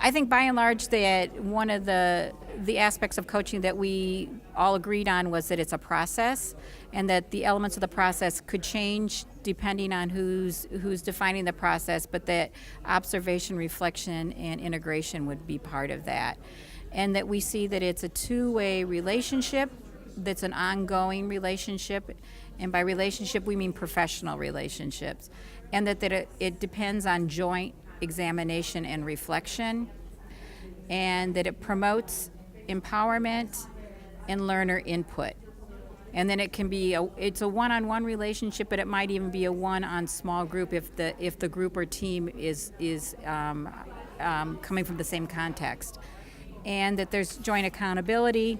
I think by and large that one of the aspects of coaching that we all agreed on was that it's a process, and that the elements of the process could change depending on who's defining the process, but that observation, reflection, and integration would be part of that. And that we see that it's a two-way relationship, that's an ongoing relationship, and by relationship we mean professional relationships, and that it depends on joint examination and reflection, and that it promotes empowerment and learner input. And then it can be it's a one-on-one relationship, but it might even be a one-on small group if the group or team is coming from the same context, and that there's joint accountability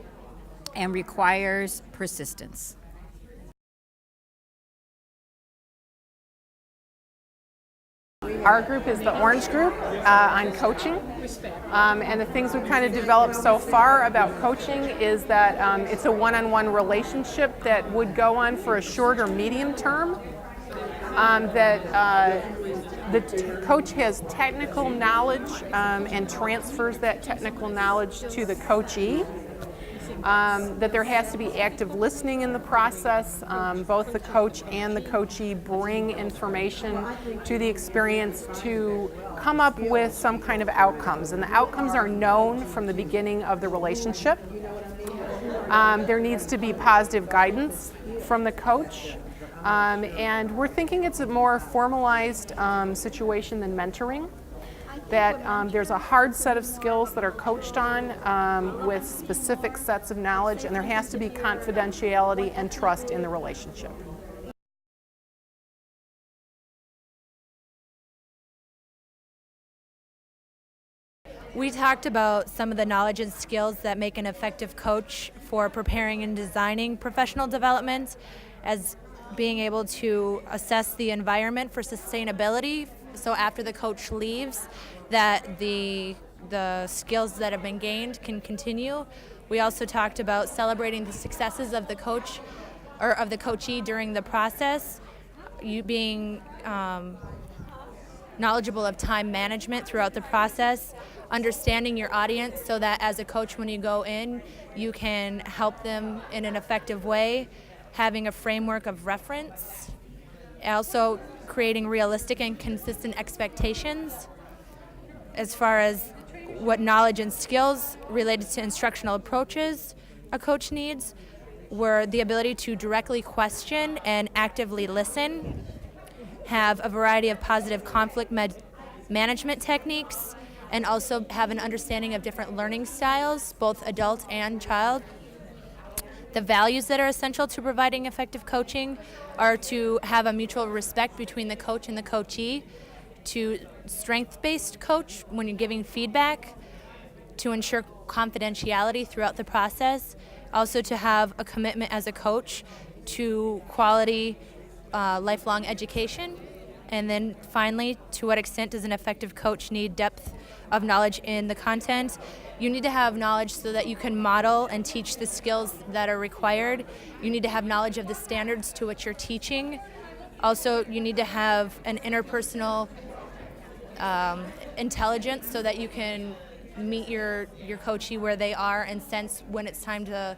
and requires persistence. Our group is the Orange Group on coaching, and the things we've kind of developed so far about coaching is that it's a one-on-one relationship that would go on for a short or medium term, that the coach has technical knowledge and transfers that technical knowledge to the coachee. That there has to be active listening in the process. Both the coach and the coachee bring information to the experience to come up with some kind of outcomes, and the outcomes are known from the beginning of the relationship. There needs to be positive guidance from the coach, and we're thinking it's a more formalized situation than mentoring. That there's a hard set of skills that are coached on with specific sets of knowledge, and there has to be confidentiality and trust in the relationship. We talked about some of the knowledge and skills that make an effective coach for preparing and designing professional development, as being able to assess the environment for sustainability, so after the coach leaves, that the skills that have been gained can continue. We also talked about celebrating the successes of the coach or of the coachee during the process, you being knowledgeable of time management throughout the process, understanding your audience so that as a coach when you go in, you can help them in an effective way, having a framework of reference, also creating realistic and consistent expectations as far as what knowledge and skills related to instructional approaches a coach needs were the ability to directly question and actively listen, have a variety of positive conflict management techniques, and also have an understanding of different learning styles, both adult and child. The values that are essential to providing effective coaching are to have a mutual respect between the coach and the coachee, to strength-based coach when you're giving feedback, to ensure confidentiality throughout the process, also to have a commitment as a coach to quality lifelong education, and then finally, to what extent does an effective coach need depth of knowledge in the content? You need to have knowledge so that you can model and teach the skills that are required. You need to have knowledge of the standards to which you're teaching. Also, you need to have an interpersonal intelligence so that you can meet your coachee where they are and sense when it's time to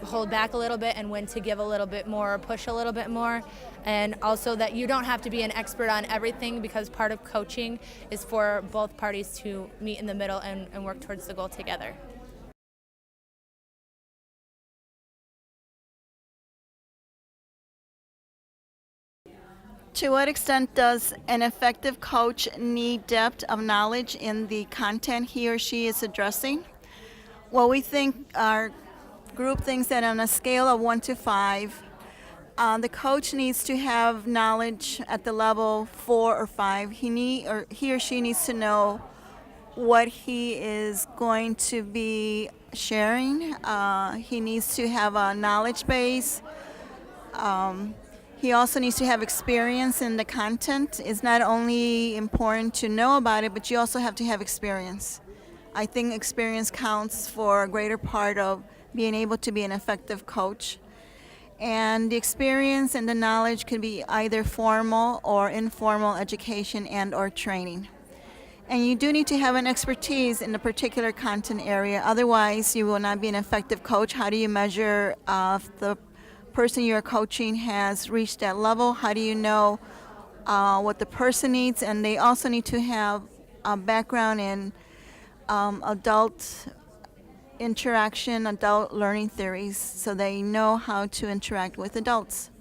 hold back a little bit and when to give a little bit more or push a little bit more. And also that you don't have to be an expert on everything, because part of coaching is for both parties to meet in the middle and work towards the goal together. To what extent does an effective coach need depth of knowledge in the content he or she is addressing? Well, we think our group thinks that on a scale of 1 to 5, the coach needs to have knowledge at the level 4 or 5. He or she needs to know what he is going to be sharing. He needs to have a knowledge base. He also needs to have experience in the content. It's not only important to know about it, but you also have to have experience. I think experience counts for a greater part of being able to be an effective coach. And the experience and the knowledge can be either formal or informal education and or training. And you do need to have an expertise in a particular content area. Otherwise, you will not be an effective coach. How do you measure if the person you're coaching has reached that level? How do you know what the person needs? And they also need to have a background in adult interaction, adult learning theories, so they know how to interact with adults.